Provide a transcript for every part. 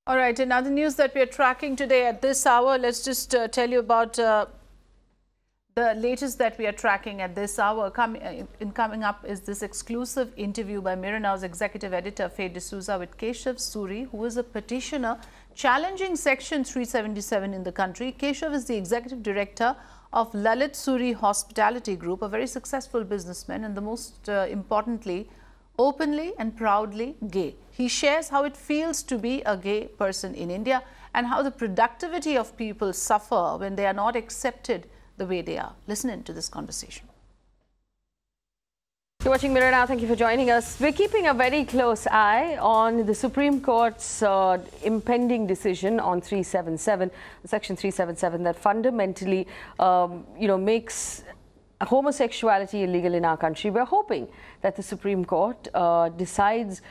All right, another news that we are tracking today at this hour. Let's just tell you about the latest that we are tracking at this hour. Coming up is this exclusive interview by Mirror Now's executive editor Faye with Keshav Suri, who is a petitioner challenging Section 377 in the country. Keshav is the executive director of Suri Hospitality Group, a very successful businessman and the most importantly, openly and proudly gay. He shares how it feels to be a gay person in India and how the productivity of people suffer when they are not accepted the way they are. Listen in to this conversation. You're watching Mirror Now. Thank you for joining us. We're keeping a very close eye on the Supreme Court's impending decision on 377, Section 377, that fundamentally, makes homosexuality illegal in our country. We're hoping that the Supreme Court decides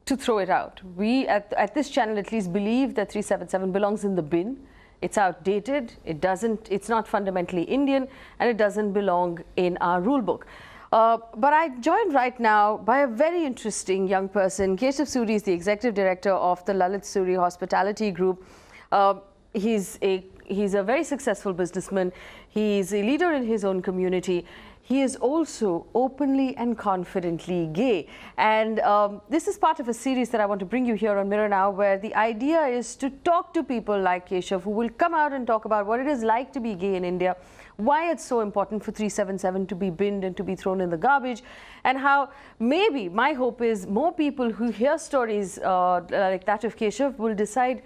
to throw it out. We, at this channel at least, believe that 377 belongs in the bin. It's outdated, it's not fundamentally Indian, and it doesn't belong in our rule book. But I'm joined right now by a very interesting young person. Keshav Suri is the executive director of the Suri Hospitality Group. He's a very successful businessman. He's a leader in his own community. He is also openly and confidently gay. And this is part of a series that I want to bring you here on Mirror Now, where the idea is to talk to people like Keshav, who will come out and talk about what it is like to be gay in India, why it's so important for 377 to be binned and to be thrown in the garbage, and how maybe my hope is more people who hear stories like that of Keshav will decide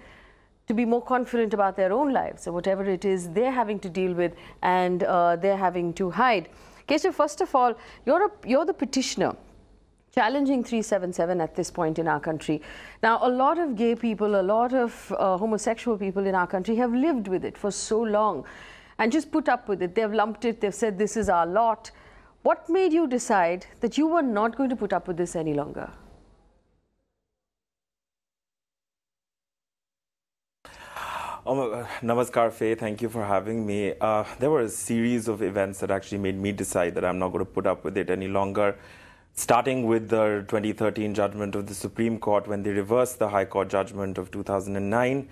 to be more confident about their own lives or whatever it is they're having to deal with and they're having to hide. Keshav, first of all, you're the petitioner challenging 377 at this point in our country. Now, a lot of gay people, a lot of homosexual people in our country have lived with it for so long and just put up with it. They've lumped it, they've said this is our lot. What made you decide that you were not going to put up with this any longer? Namaskar, Faye. Thank you for having me. There were a series of events that actually made me decide that I'm not going to put up with it any longer, starting with the 2013 judgment of the Supreme Court when they reversed the High Court judgment of 2009.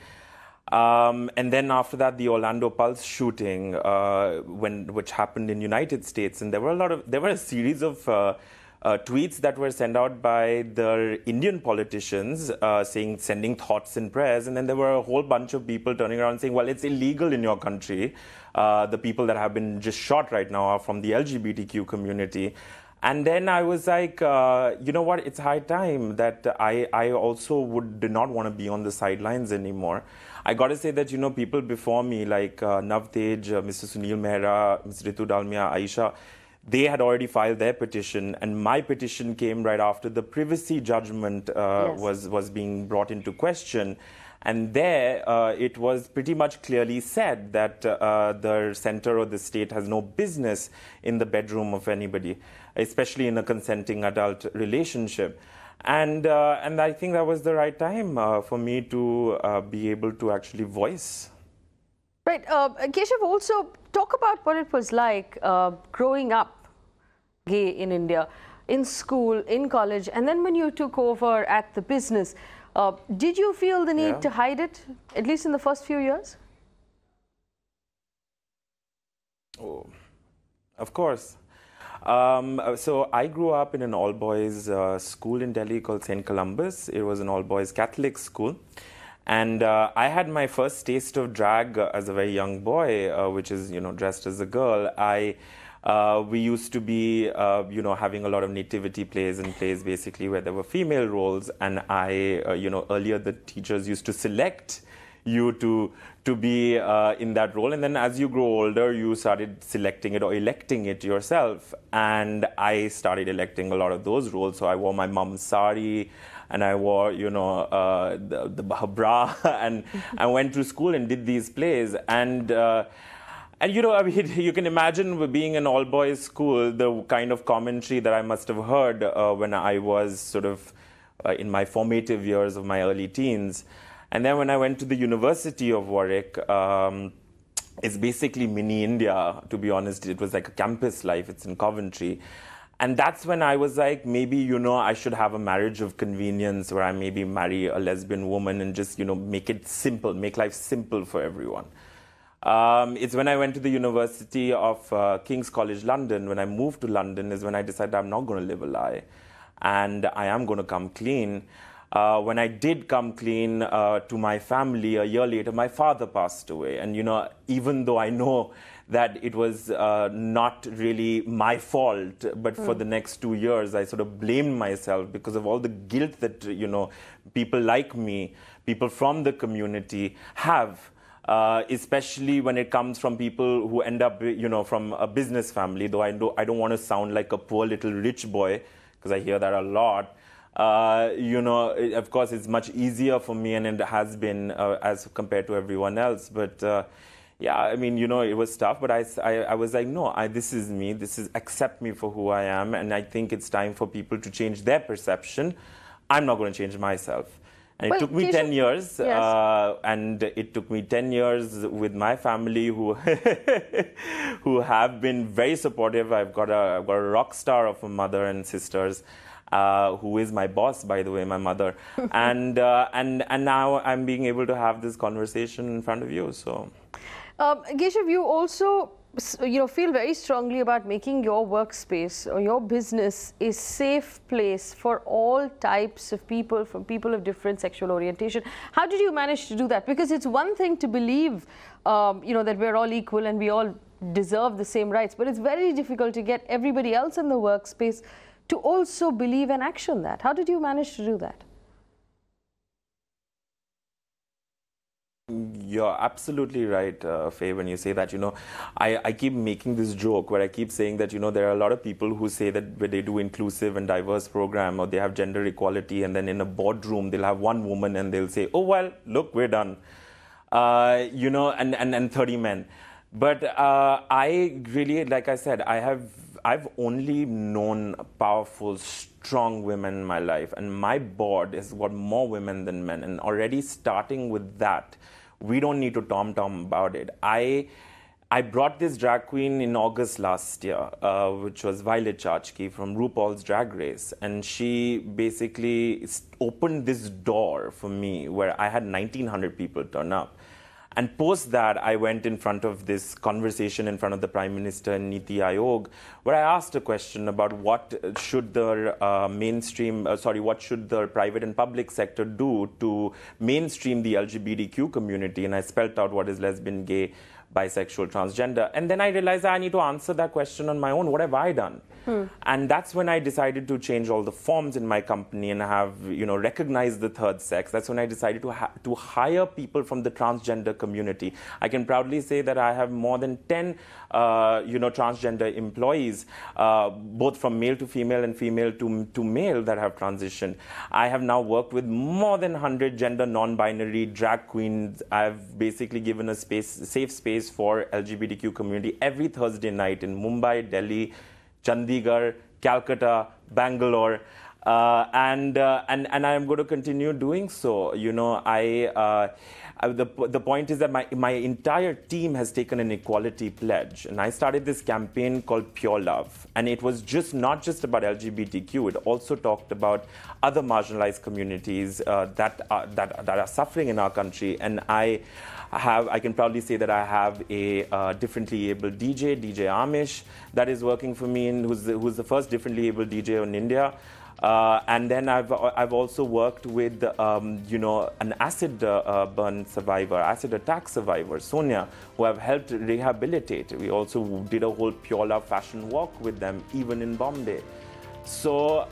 And then after that, the Orlando Pulse shooting, which happened in United States. And there were a series of tweets that were sent out by the Indian politicians sending thoughts and prayers. And then there were a whole bunch of people turning around saying, well, it's illegal in your country. The people that have been just shot right now are from the LGBTQ community. And then I was like, you know what, it's high time that I also did not want to be on the sidelines anymore. I got to say that, people before me like Navtej, Mr. Sunil Mehra, Ms. Ritu Dalmia, Aisha, they had already filed their petition, and my petition came right after the privacy judgment was being brought into question. And there, it was pretty much clearly said that the center or the state has no business in the bedroom of anybody, especially in a consenting adult relationship. And I think that was the right time for me to be able to actually voice. Right. Keshav, also talk about what it was like growing up gay in India, in school, in college, and then when you took over at the business. Did you feel the need to hide it, at least in the first few years? Oh, of course. So I grew up in an all-boys school in Delhi called St. Columbus. It was an all-boys Catholic school. And I had my first taste of drag as a very young boy, which is, dressed as a girl. We used to be, having a lot of nativity plays and plays basically where there were female roles. And earlier the teachers used to select you to be in that role. And then as you grow older, you started selecting it or electing it yourself. And I started electing a lot of those roles. So I wore my mom's sari, and I wore, her bra, and I went to school and did these plays. And you can imagine being an all-boys school, the kind of commentary that I must have heard when I was sort of in my formative years of my early teens. And then when I went to the University of Warwick, it's basically mini India, to be honest. It was like a campus life. It's in Coventry. And that's when I was like, maybe, you know, I should have a marriage of convenience where I maybe marry a lesbian woman and just, you know, make it simple, make life simple for everyone. It's when I went to the University of King's College London, when I moved to London, is when I decided I'm not going to live a lie. And I am going to come clean. When I did come clean to my family, a year later, my father passed away. And, you know, even though I know that it was not really my fault, but for the next 2 years, I sort of blamed myself because of all the guilt that, you know, people like me, people from the community have. Especially when it comes from people who end up, you know, from a business family, though I don't want to sound like a poor little rich boy, because I hear that a lot. You know, of course, it's much easier for me, and it has been as compared to everyone else. But yeah, I mean, you know, it was tough. But I was like, no, this is me. Accept me for who I am. And I think it's time for people to change their perception. I'm not going to change myself. And it took me 10 years, yes. And it took me 10 years with my family who who have been very supportive. I've got a rock star of a mother and sisters, who is my boss, by the way, my mother. and now I'm being able to have this conversation in front of you. So, Keshav, you also, you know, feel very strongly about making your workspace or your business a safe place for all types of people, from people of different sexual orientation. How did you manage to do that? Because it's one thing to believe, you know, that we're all equal and we all deserve the same rights, but it's very difficult to get everybody else in the workspace to also believe and action that. How did you manage to do that? You're absolutely right, Faye, when you say that. You know, I keep making this joke where I keep saying that, you know, there are a lot of people who say that when they do inclusive and diverse program, or they have gender equality, and then in a boardroom they'll have one woman and they'll say, oh, well, look, we're done. You know, and 30 men. But I really, like I said, I've only known powerful, strong women in my life, and my board has got more women than men. And already starting with that, we don't need to tom-tom about it. I brought this drag queen in August last year, which was Violet Chachki from RuPaul's Drag Race. And she basically opened this door for me where I had 1,900 people turn up. And post that, I went in front of this conversation in front of the Prime Minister and Niti Aayog, where I asked a question about what should the what should the private and public sector do to mainstream the LGBTQ community. And I spelled out what is lesbian, gay, bisexual, transgender. And then I realized I need to answer that question on my own. What have I done? And that's when I decided to change all the forms in my company and have, you know, recognize the third sex. That's when I decided to hire people from the transgender community. I can proudly say that I have more than 10, you know, transgender employees, both from male to female and female to male that have transitioned. I have now worked with more than 100 gender non-binary drag queens. I've basically given a safe space for LGBTQ community every Thursday night in Mumbai, Delhi, Chandigarh, Calcutta, Bangalore, and I'm going to continue doing so. You know, the point is that my entire team has taken an equality pledge, and I started this campaign called Pure Love, and it was not just about LGBTQ. It also talked about other marginalized communities that are suffering in our country, and I can proudly say that I have a differently abled DJ Amish, that is working for me, and who's the first differently abled DJ in India. And then I've also worked with you know, an acid burn survivor, acid attack survivor, Sonia, who have helped rehabilitate. We also did a whole Pure Love fashion walk with them, even in Bombay. So